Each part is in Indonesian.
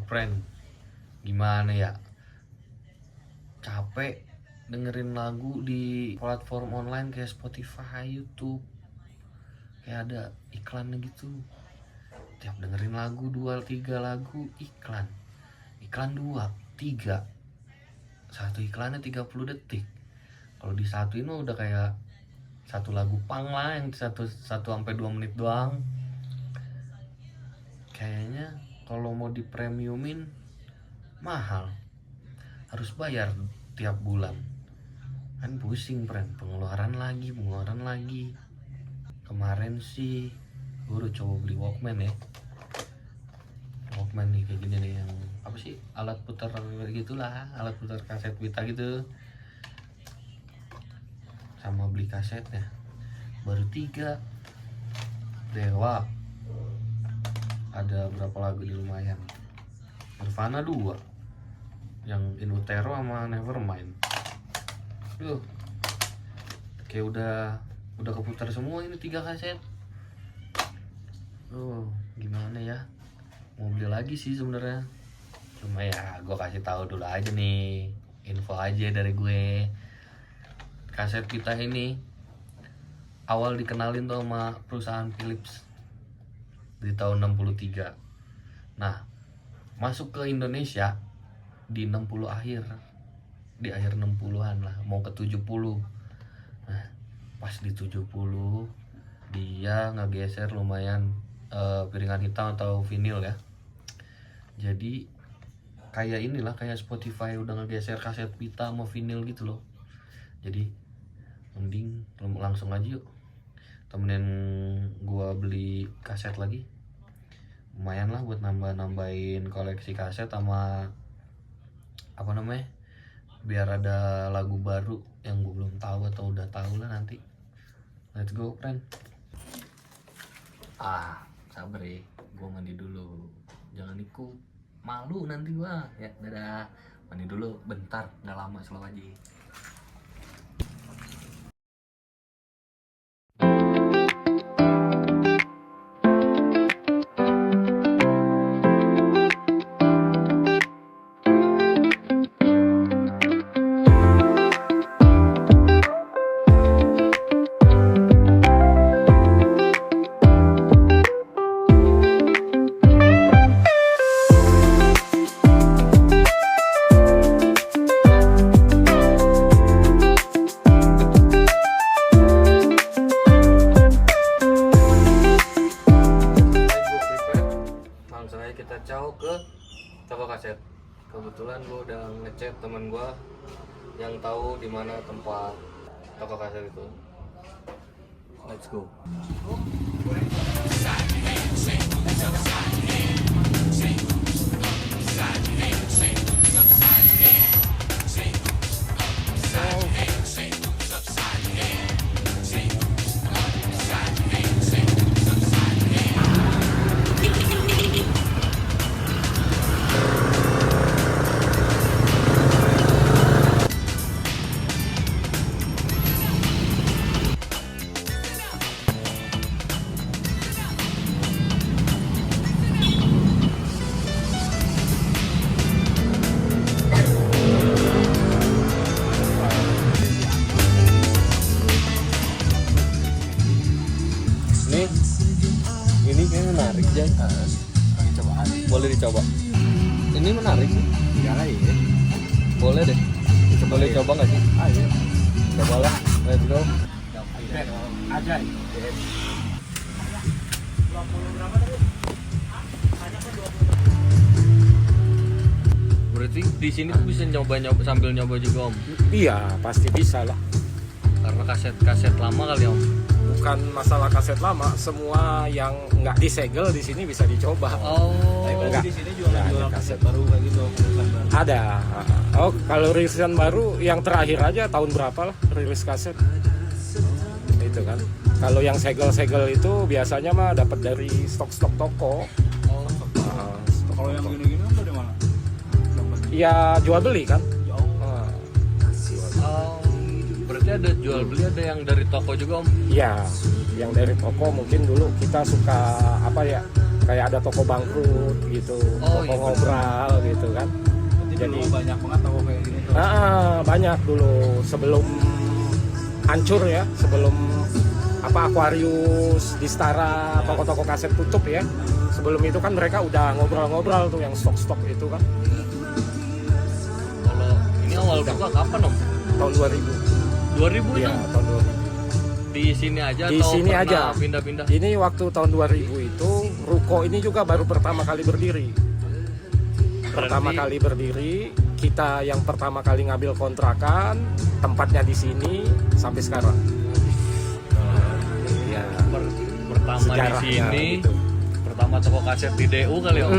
Friend, gimana ya, capek dengerin lagu di platform online kayak Spotify, YouTube, kayak ada iklannya gitu. Tiap dengerin lagu 2-3 lagu iklan 2, 3, satu iklannya 30 detik. Kalau disatuin mah udah kayak satu lagu pang lah, yang 1-2 menit doang. Kayaknya kalau mau di premiumin mahal, harus bayar tiap bulan, kan pusing friend, pengeluaran lagi. Kemarin sih gue udah coba beli Walkman ya, Walkman nih kayak gini nih, yang apa sih, alat putar gitulah, alat putar kaset pita gitu, sama beli kasetnya baru 3 Dewa, ada berapa lagu di lumayan, Nirvana 2, yang In Utero sama Nevermind. Kayak udah keputar semua ini 3 kaset. Gimana ya, mau beli lagi sih sebenarnya, cuma ya gue kasih tahu dulu aja nih, info aja dari gue. Kaset kita ini awal dikenalin tuh sama perusahaan Philips di tahun 63. Nah, masuk ke Indonesia di 60 akhir, di akhir 60-an lah, mau ke 70. Nah, pas di 70 dia ngegeser lumayan piringan hitam atau vinil ya. Jadi kayak inilah, kayak Spotify udah ngegeser kaset pita sama vinil gitu loh. Jadi mending langsung aja yuk, temenin gua beli kaset lagi, lumayan lah buat nambahin koleksi kaset, sama apa namanya, biar ada lagu baru yang gua belum tahu atau udah tahu lah nanti. Let's go friend. Sabar ya, gua mandi dulu, jangan ikut malu nanti gua ya. Dadah, mandi dulu bentar, nggak lama, slow aja. Kita caw ke toko kaset. Kebetulan gue udah ngechat temen gue yang tahu di mana tempat toko kaset itu. Let's go. Ini kayaknya menarik, Jay. Boleh dicoba. Ini menarik nih. Iya lah ya. Boleh deh. Boleh coba nggak sih? Ayo. Coba lah. Let's go. Aja. Berarti di sini tuh bisa nyoba sambil nyoba juga, Om? Iya, pasti bisa lah. Karena kaset lama kali Om. Bukan masalah kaset lama, semua yang nggak disegel di sini bisa dicoba. Oh. Enggak. Di sini jualan Nggak, kaset baru kayak gitu, rilisan baru. Ada. Oh, kalau rilisan baru yang terakhir aja tahun berapa lah rilis kaset? Itu kan. Kalau yang segel-segel itu biasanya mah dapat dari stok-stok toko. Stok Kalau yang toko. gini-gini kan dari mana? Ya jual beli kan. Jauh. Ah, Oh, berarti ada jual beli, ada yang dari toko juga Om. Iya, yang dari toko mungkin dulu kita suka apa ya? Kayak ada toko bangkrut gitu, Oh, toko iya, ngobrol gitu kan. Jadi Jadi- banyak banget toko kayak gini tuh. Banyak dulu sebelum hancur ya, sebelum Aquarius, Distara, toko-toko kaset tutup ya. Sebelum itu kan mereka udah ngobrol-ngobrol tuh yang stok-stok itu kan. Kalau ini awal buka kapan Om? Tahun 2000. 2000 Iya, itu tahun 2000. di sini aja Di atau sini pernah aja. pindah-pindah? Ini waktu tahun 2000 itu ruko ini juga baru pertama kali berdiri. Pertama Berarti- kali berdiri, kita yang pertama kali ngambil kontrakan, tempatnya di sini sampai sekarang. Ya, Pertama di sejarahnya sini, gitu. pertama toko kaset di DU kali Om.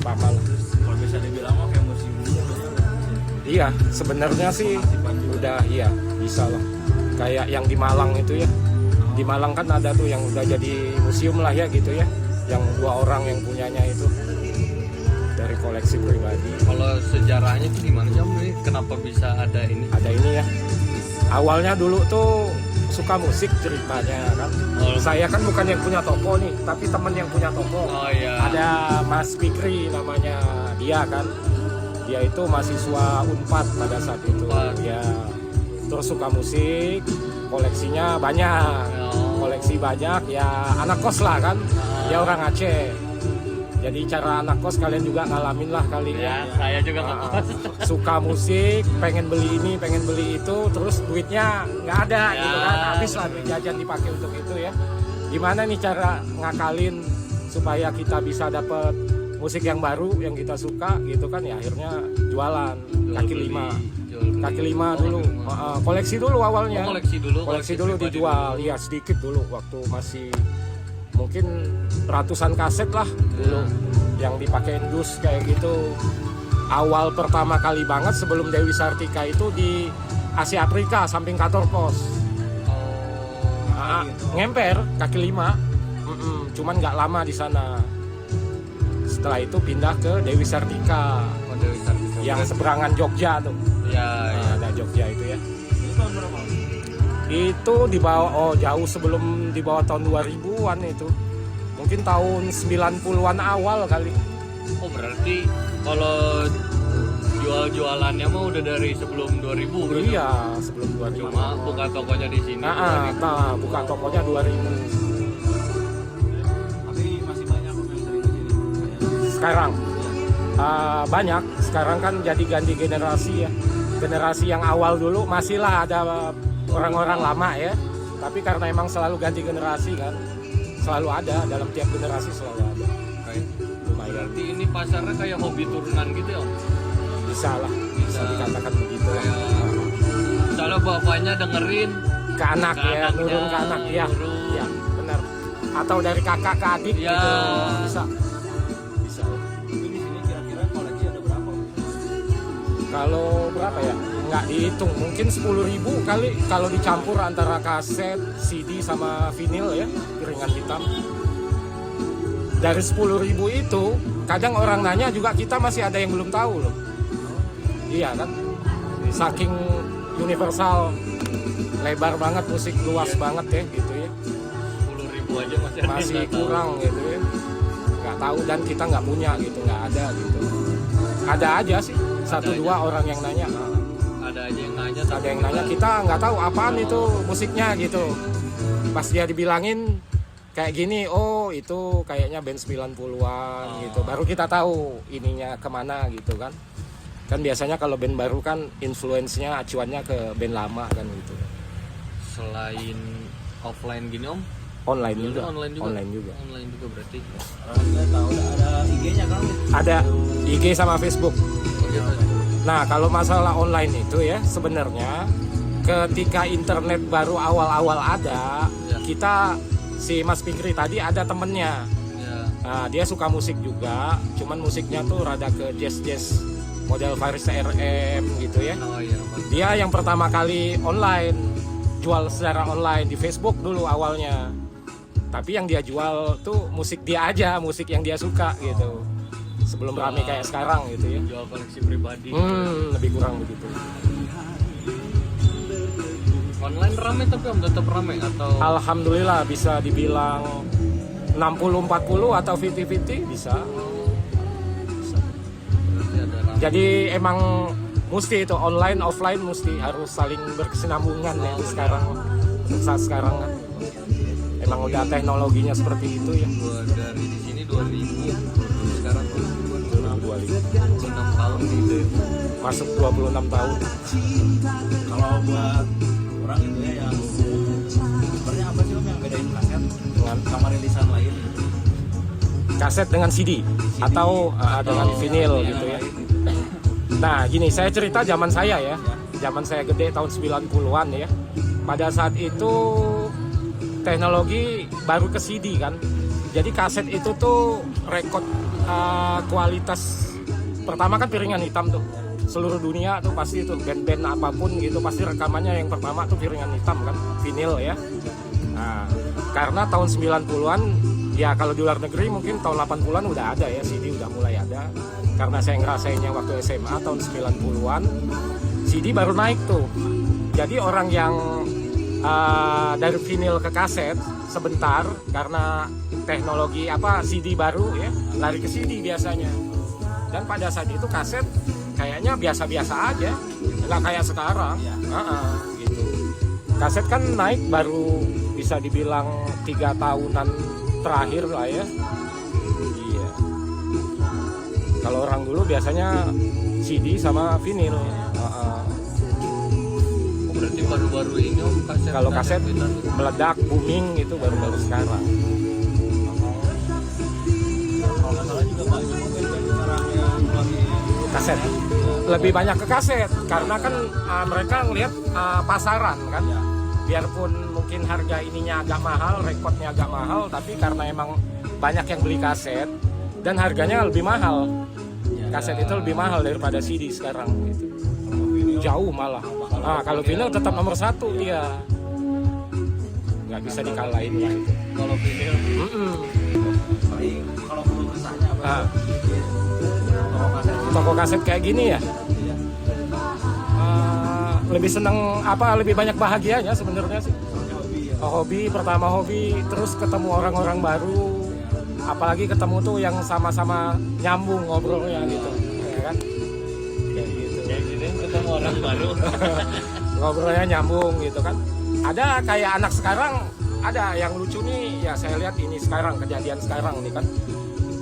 Papa lah. Kalau bisa dibilang mah kayak museum dulu. Iya, sebenarnya sih udah iya bisa lah. Kayak yang di Malang itu ya. Di Malang kan ada tuh yang udah jadi museum lah ya gitu ya. Yang 2 orang yang punyanya itu dari koleksi pribadi. Kalau sejarahnya itu gimana sih Om? Ini kenapa bisa ada ini? Ada ini ya. Awalnya dulu tuh suka musik ceritanya kan. Oh. Saya kan bukan yang punya toko nih, tapi temen yang punya toko. Oh iya. Ada Mas Fikri namanya dia kan. Dia itu mahasiswa Unpad pada saat itu. Unpad. Ya. Terus suka musik, koleksinya banyak. Oh. Koleksi banyak, ya anak kos lah kan. Dia orang Aceh. Jadi cara anak kos kalian juga ngalamin lah kali Ya, ya. saya juga nggak Ah, kos. suka musik, pengen beli ini, pengen beli itu, terus duitnya nggak ada Ya. gitu kan, habis lah duit jajan dipakai untuk itu ya. Gimana nih cara ngakalin supaya kita bisa dapet musik yang baru yang kita suka gitu kan ya, akhirnya jualan kaki lima. Kaki lima dulu, koleksi dulu awalnya. Koleksi dulu. Koleksi dulu pribadi dijual, iya sedikit dulu waktu masih mungkin ratusan kaset lah dulu yang dipakein dus kayak gitu. Awal pertama kali banget sebelum Dewi Sartika itu di Asia Afrika samping kantor pos. Oh. Ngemper kaki lima, cuman nggak lama di sana. Setelah itu pindah ke Dewi Sartika Oh, Dewi Sartika. yang seberangan Jogja tuh. Ya, ya. Ada Jogja itu ya. Itu tahun berapa? Itu di bawah, jauh sebelum di bawah tahun 2000-an itu. Mungkin tahun 90-an awal kali. Oh, berarti kalau jual-jualannya mah udah dari sebelum 2000 berarti. Iya, sebelum 2000. Cuma buka tokonya di sini. 2000. Buka tokonya 2000. Tapi masih banyak yang sering ke sini. Sekarang banyak. Sekarang kan jadi ganti generasi ya. Generasi yang awal dulu masihlah ada orang-orang lama ya. Tapi karena emang selalu ganti generasi kan, selalu ada dalam tiap generasi selalu ada. Kayak- Lumayan Berarti ini pasarnya kayak hobi turunan gitu ya Om? bisa lah, bisa dikatakan begitu. Kayak misalnya bapaknya dengerin Ke anak Ke ya, anaknya, nurun ke anak ya, nurun. ya benar. Atau dari kakak ke adik Ya. gitu, bisa, bisa. Itu di sini kira-kira koleksi ada berapa? Kalau berapa ya? Nggak dihitung, mungkin 10.000 kali kalau dicampur antara kaset, CD sama vinil ya, piringan hitam. Dari 10.000 itu, kadang orang nanya juga kita masih ada yang belum tahu loh. Iya kan? Saking universal, lebar banget musik, luas banget ya gitu ya. 10.000 aja masih ada yang Masih nggak tahu. kurang gitu ya. Nggak tahu dan kita nggak punya gitu, nggak ada gitu. Ada aja sih, satu Ada dua orang yang nanya. Ada aja yang nanya. Ada tapi yang nanya, kita nggak tahu apaan itu musiknya gitu. Pas dia dibilangin kayak gini, oh itu kayaknya band 90-an gitu. Baru kita tahu ininya kemana gitu kan. Kan biasanya kalau band baru kan influence-nya, acuannya ke band lama kan gitu. Selain offline gini Om, Online jualnya juga. online juga. Online juga. Online juga berarti. Orang nggak tahu ada IG-nya kan? Ada IG sama Facebook. Oh, gitu. Nah, kalau masalah online itu ya sebenarnya ketika internet baru awal-awal ada, Ya. kita si Mas Fikri tadi ada temennya. Ya. Nah, dia suka musik juga, cuman musiknya tuh rada ke jazz model Faris RM gitu ya. Oh iya. Dia yang pertama kali online, jual secara online di Facebook dulu awalnya. Tapi yang dia jual tuh musik dia aja, musik yang dia suka gitu. Sebelum rame kayak sekarang gitu ya. Jual koleksi pribadi. Lebih kurang begitu. Online rame tapi om tetap rame atau? Alhamdulillah bisa dibilang 60-40 atau 50-50 bisa. Berarti ada rame. Jadi emang mesti itu online offline mesti harus saling berkesinambungan ya sekarang. Untuk saat sekarang kan. Emang udah teknologinya seperti itu ya. Gua dari di sini 2000, sekarang 2025. 26 tahun gitu. Masuk 26 tahun. Kalau buat orang itu ya yang sebenarnya apa sih om yang bedain kaset Dengan sama rilisan lain gitu? kaset dengan CD atau dengan vinyl gitu ya. Nah gini, saya cerita zaman saya ya. Zaman saya gede tahun 90-an ya. Pada saat itu teknologi baru ke CD kan. Jadi kaset itu tuh rekod kualitas pertama kan piringan hitam tuh. Seluruh dunia tuh pasti tuh band-band apapun gitu pasti rekamannya yang pertama tuh piringan hitam kan, vinyl ya. Nah, karena tahun 90-an ya kalau di luar negeri mungkin tahun 80-an udah ada ya, CD udah mulai ada. Karena saya ngerasainnya waktu SMA tahun 90-an, CD baru naik tuh. Jadi orang yang dari vinyl ke kaset sebentar karena teknologi CD baru ya, lari ke CD biasanya. Dan pada saat itu kaset kayaknya biasa-biasa aja, nggak kayak sekarang. Gitu. Kaset kan naik baru bisa dibilang 3 tahunan terakhir lah ya. Iya. Kalau orang dulu biasanya CD sama vinyl. Oh, berarti baru-baru ini om kaset. Kalau kaset kita. meledak booming itu baru-baru sekarang. Kalau nggak salah juga banyak om band-band sekarang yang lagi Kaset lebih banyak ke kaset karena kan mereka ngelihat pasaran kan. Biarpun mungkin harga ininya agak mahal, rekodnya agak mahal, tapi karena emang banyak yang beli kaset dan harganya lebih mahal. Kaset itu lebih mahal daripada CD sekarang gitu. Jauh malah. Kalau vinyl tetap nomor 1 dia. Nggak bisa dikalahin lah itu. Kalau vinyl paling kalau perlu kesannya apa? Toko kaset Toko kaset kayak gini ya. Lebih seneng lebih banyak bahagianya sebenarnya sih. Hobi pertama hobi, terus ketemu orang-orang baru, apalagi ketemu tuh yang sama-sama nyambung ngobrolnya gitu, ya kan? Kayak gitu. kayak gini ketemu orang baru. Ngobrolnya nyambung gitu kan. Ada kayak anak sekarang, ada yang lucu nih, ya saya lihat ini sekarang kejadian sekarang nih kan.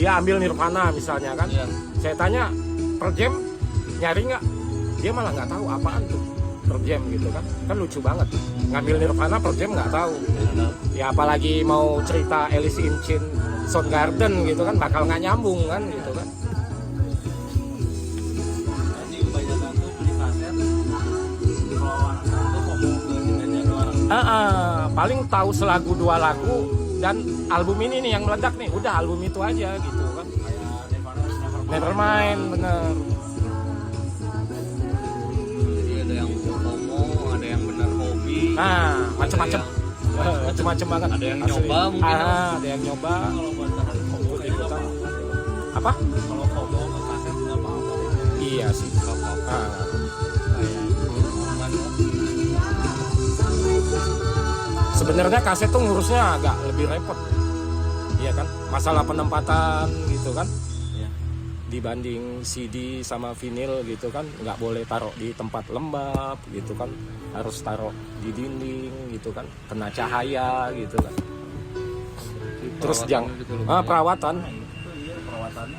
Dia ambil Nirvana misalnya kan. Iya. Saya tanya per jam nyari nggak? Dia malah nggak tahu apaan tuh per jam gitu kan lucu banget ngambil Nirvana per jam nggak tahu ya, apalagi mau cerita Alice in Chains, Soundgarden gitu kan bakal nggak nyambung kan gitu kan. Jadi kebanyakan tuh beli kaset kalau anak sekarang tuh ngomong ke genrenya doang. Paling tahu selagu 2 lagu dan album ini nih yang meledak nih, udah album itu aja gitu kan. Kayak Nirvana, Nevermind bener. Jadi ada yang FOMO, ada yang benar hobi. Macem-macem macem-macem banget. Ada yang asli. nyoba mungkin, Ada yang nyoba kalau buat terhadap FOMO itu nggak apa-apa. apa? Kalau FOMO ke kaset nggak apa-apa. Iya sih. Sebenarnya kaset tuh ngurusnya agak lebih repot, iya kan? Masalah penempatan gitu kan, Iya. dibanding CD sama vinyl gitu kan, nggak boleh taruh di tempat lembab gitu kan, harus taruh di dinding gitu kan, kena cahaya gitu kan. Terus perawatan,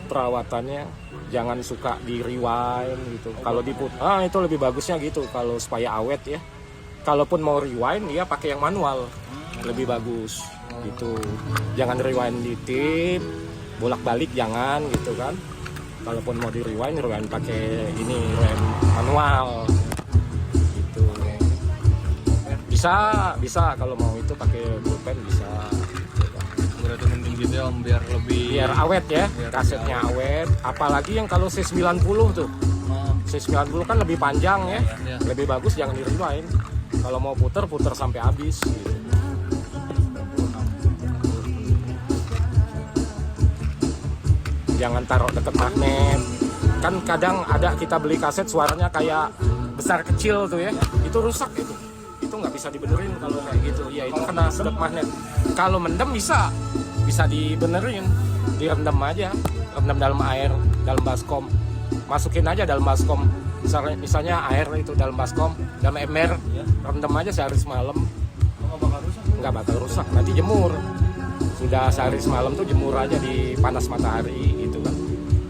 perawatannya jangan suka di rewind gitu. Kalau itu lebih bagusnya gitu kalau supaya awet ya. Kalaupun mau rewind ya pakai yang manual lebih bagus gitu. Jangan rewind di tip, bolak-balik jangan gitu kan. Kalaupun mau di rewind pakai ini rem manual gitu. Bisa kalau mau itu pakai pulpen bisa. Berarti mending gitu ya om, biar lebih Biar awet ya, Biar kasetnya awet. Apalagi yang kalau C90 tuh. C90 kan lebih panjang ya. Iya. Lebih bagus jangan di rewind. Kalau mau puter sampai habis gitu. Jangan taruh deket magnet. Kan kadang ada kita beli kaset suaranya kayak besar kecil tuh ya. Itu rusak itu. Itu nggak bisa dibenerin kalau kayak gitu. Ya itu kena sedot magnet. Kalau mendem bisa dibenerin. Direndam aja. Rendam dalam air, dalam baskom. Masukin aja dalam baskom. Misalnya air itu dalam baskom, dalam ember. Rendam aja sehari semalam. Nggak bakal rusak. Nanti jemur. Sudah sehari semalam tuh jemur aja di panas matahari gitu kan.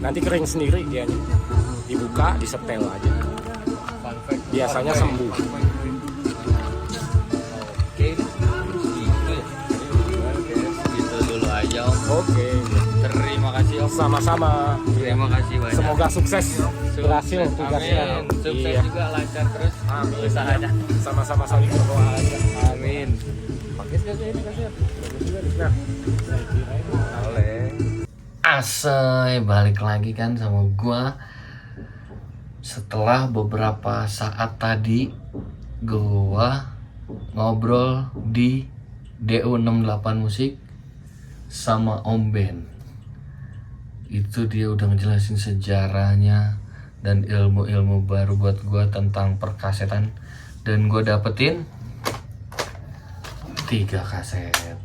Nanti kering sendiri dianya. Dibuka, disetel aja. Biasanya sembuh. Oke, gitu dulu aja om. Oke. Terima kasih om. Sama-sama. Terima kasih banyak. Semoga sukses berhasil tugasnya. Amin. Sukses Iya. juga, lancar terus Amin. usahanya. Sama-sama saling berdoa aja. Amin. Pakai saja ini kaset. Bagus juga nih. Nah, saya kira ini Oleh. Asai, balik lagi kan sama gua. Setelah beberapa saat tadi gua ngobrol di DU68 Musik sama Om Ben. Itu dia udah ngejelasin sejarahnya dan ilmu-ilmu baru buat gua tentang perkasetan, dan gua dapetin 3 kaset.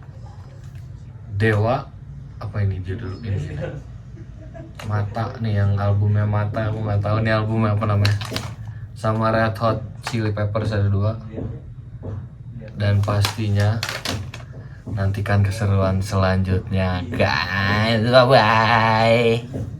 Dewa, apa ini judul ini? Mata nih, yang albumnya Mata, aku nggak tahu nih albumnya apa namanya. Sama Red Hot Chili Peppers ada 2. Dan pastinya nantikan keseruan selanjutnya guys. Bye bye.